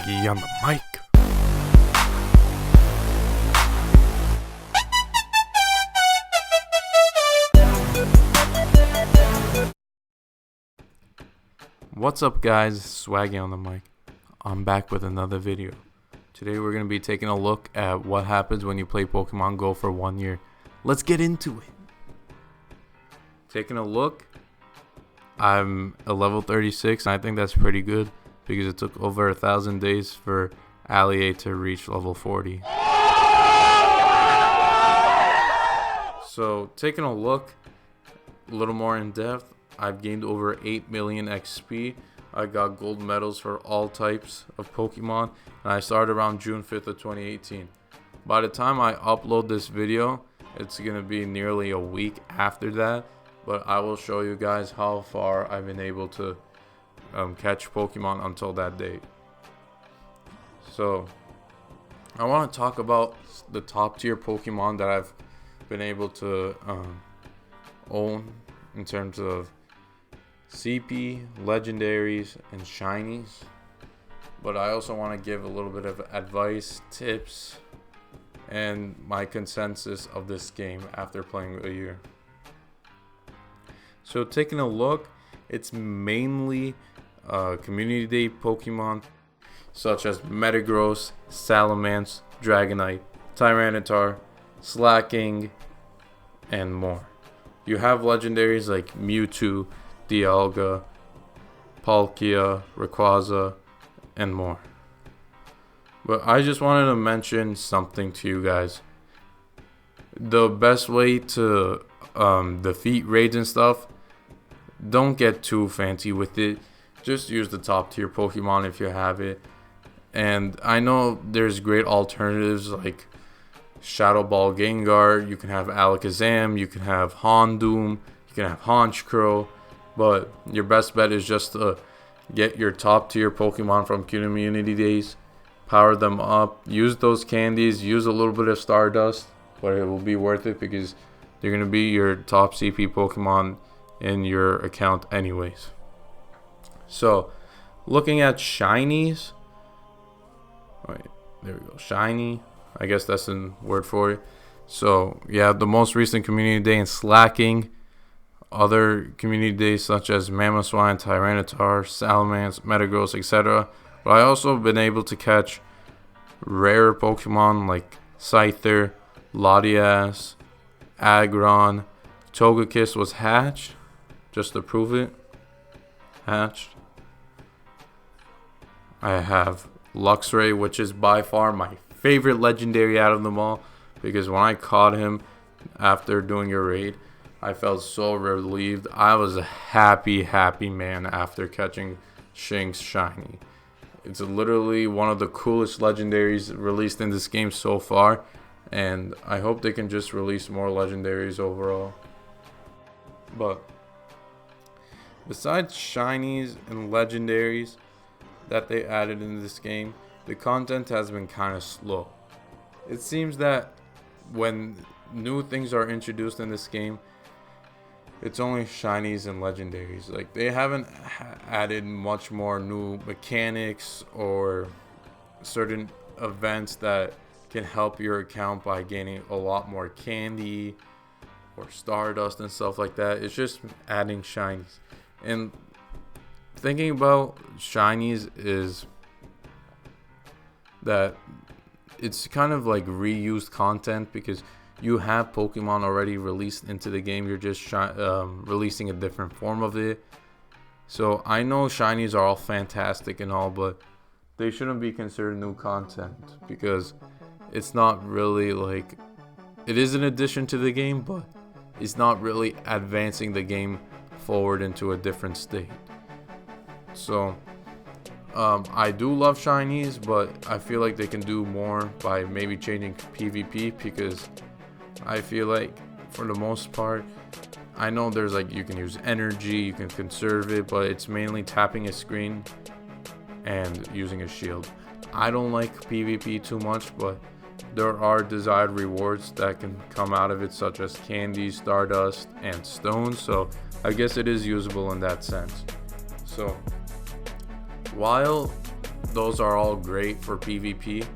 Swaggy on the mic. What's up guys, Swaggy on the mic. I'm back with another video. Today we're going to be taking a look at what happens when you play Pokemon Go for 1 year. Let's get into it. Taking a look, I'm a level 36 and I think that's pretty good because it took over 1,000 days for Allier to reach level 40. So taking a look a little more in depth, I've gained over 8 million XP. I got gold medals for all types of Pokemon, and I started around June 5th of 2018. By the time I upload this video, it's going to be nearly a week after that, but I will show you guys how far I've been able to catch Pokemon until that date. So, I want to talk about the top tier Pokemon that I've been able to own in terms of CP, legendaries, and shinies. But I also want to give a little bit of advice, tips, and my consensus of this game after playing a year. So taking a look, it's mainly community day Pokemon such as Metagross, Salamence, Dragonite, Tyranitar, Slacking, and more. You have legendaries like Mewtwo, Dialga, Palkia, Rayquaza, and more. But I just wanted to mention something to you guys. The best way to defeat raids and stuff, don't get too fancy with it. Just use the top tier Pokemon if you have it. And I know there's great alternatives like Shadow Ball Gengar, you can have Alakazam, you can have Houndoom, you can have Honchkrow. But your best bet is just to get your top tier Pokemon from community days, power them up, use those candies, use a little bit of Stardust, but it will be worth it because they're going to be your top CP Pokemon in your account anyways. So, looking at shinies, wait, there we go, shiny, I guess that's a word for it. So, yeah, the most recent community day in Slacking. Other community days such as Mamoswine, Tyranitar, Salamence, Metagross, etc. But I also been able to catch rare Pokemon like Scyther, Latias, Aggron. Togekiss was hatched, just to prove it. Hatched. I have Luxray, which is by far my favorite legendary out of them all, because when I caught him after doing a raid, I felt so relieved. I was a happy man after catching Shink's shiny. It's literally one of the coolest legendaries released in this game so far, and I hope they can just release more legendaries overall. But besides shinies and legendaries that they added in this game, the content has been kind of slow. It seems that when new things are introduced in this game, it's only shinies and legendaries. Like, they haven't added much more new mechanics or certain events that can help your account by gaining a lot more candy or Stardust and stuff like that. It's just adding shinies. And thinking about shinies is that it's kind of like reused content because you have Pokemon already released into the game. You're just releasing a different form of it. So I know shinies are all fantastic and all, but they shouldn't be considered new content because it's not really like, it is an addition to the game, but it's not really advancing the game forward into a different state. So I do love shinies, but I feel like they can do more by maybe changing PvP, because I feel like for the most part, I know there's like, you can use energy, you can conserve it, but it's mainly tapping a screen and using a shield. I don't like PvP too much, but there are desired rewards that can come out of it, such as candy, Stardust, and stones. So I guess it is usable in that sense. So while those are all great for PvP.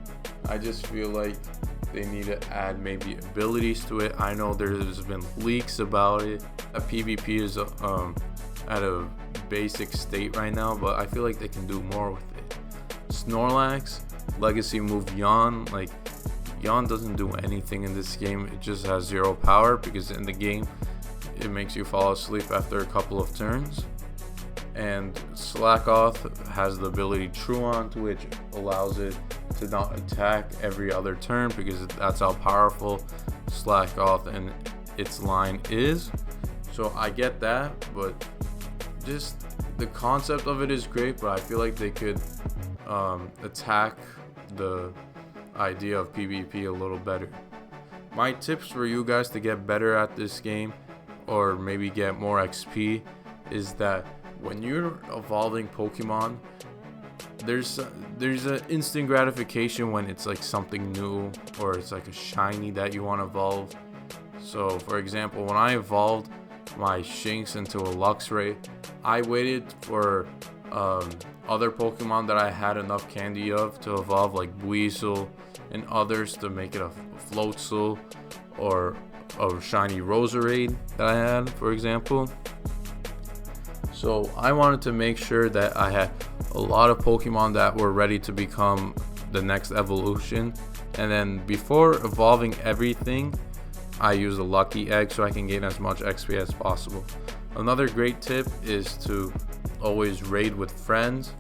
I just feel like they need to add maybe abilities to it. I know there's been leaks about it. PvP is at a basic state right now, but I feel like they can do more with it. Snorlax, legacy move Yawn. Like, Yawn doesn't do anything in this game. It just has 0 power because in the game it makes you fall asleep after a couple of turns. And Slack Off has the ability True On, to which allows it to not attack every other turn because that's how powerful Slack Off and its line is. So I get that, but just the concept of it is great, but I feel like they could attack the idea of PvP a little better. My tips for you guys to get better at this game, or maybe get more XP, is that when you're evolving Pokemon, there's an instant gratification when it's like something new, or it's like a shiny that you want to evolve. So for example, when I evolved my Shinx into a Luxray, I waited for other Pokemon that I had enough candy of to evolve, like Weasel and others, to make it a Floatzel or a shiny Roserade that I had, for example. So I wanted to make sure that I had a lot of Pokemon that were ready to become the next evolution. And then before evolving everything, I use a lucky egg so I can gain as much XP as possible. Another great tip is to always raid with friends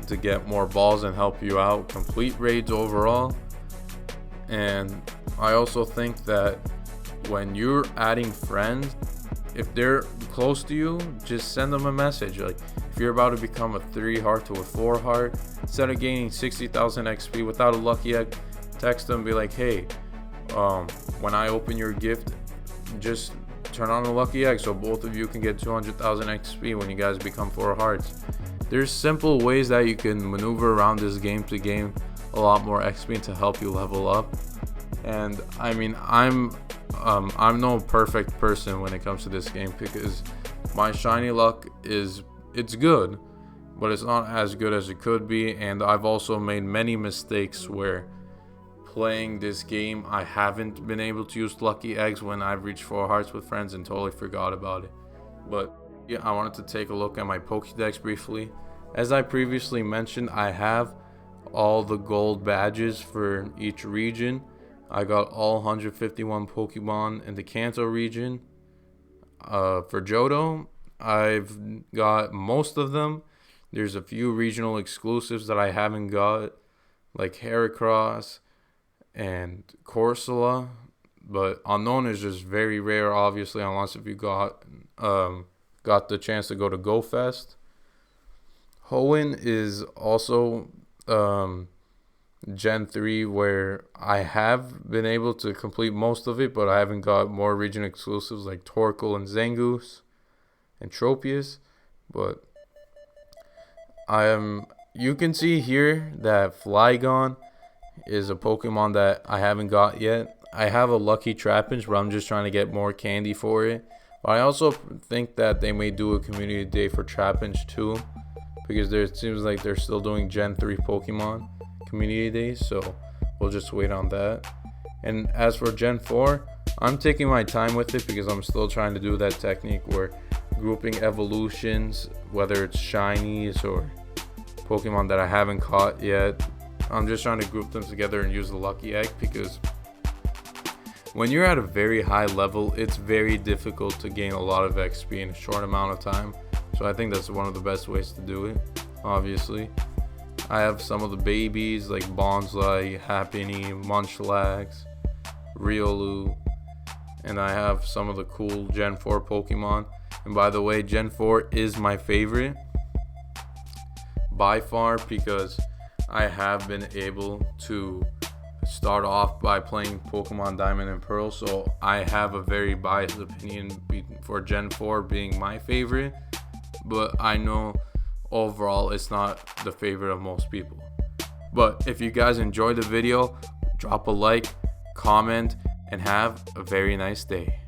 to get more balls and help you out complete raids overall. And I also think that when you're adding friends, if they're close to you, just send them a message. Like, if you're about to become a 3 heart to a 4 heart, instead of gaining 60,000 XP without a lucky egg, text them, be like, hey, when I open your gift, just turn on a lucky egg so both of you can get 200,000 XP when you guys become 4 hearts. There's simple ways that you can maneuver around this game to gain a lot more XP and to help you level up. And I mean, I'm no perfect person when it comes to this game, because my shiny luck it's good, but it's not as good as it could be. And I've also made many mistakes where playing this game I haven't been able to use lucky eggs when I've reached 4 hearts with friends and totally forgot about it. But yeah, I wanted to take a look at my Pokédex briefly. As I previously mentioned, I have all the gold badges for each region. I got all 151 Pokemon in the Kanto region. For Johto, I've got most of them. There's a few regional exclusives that I haven't got, like Heracross and Corsola. But Unknown is just very rare, obviously, unless if you got the chance to go to Go Fest. Hoenn is also Gen 3, where I have been able to complete most of it, but I haven't got more region exclusives like Torkoal and Zangoose and Tropius. But you can see here that Flygon is a Pokemon that I haven't got yet. I have a Lucky Trapinch, but I'm just trying to get more candy for it. But I also think that they may do a community day for Trapinch too, because it seems like they're still doing Gen 3 Pokemon community days, so we'll just wait on that. And as for Gen 4, I'm taking my time with it because I'm still trying to do that technique where grouping evolutions, whether it's shinies or Pokemon that I haven't caught yet, I'm just trying to group them together and use the lucky egg, because when you're at a very high level, it's very difficult to gain a lot of XP in a short amount of time. So I think that's one of the best ways to do it, obviously. I have some of the babies like Bonsai, Happiny, Munchlax, Riolu, and I have some of the cool Gen 4 Pokemon. And by the way, Gen 4 is my favorite by far, because I have been able to start off by playing Pokemon Diamond and Pearl, so I have a very biased opinion for Gen 4 being my favorite, but I know overall it's not the favorite of most people. But if you guys enjoyed the video, drop a like, comment, and have a very nice day.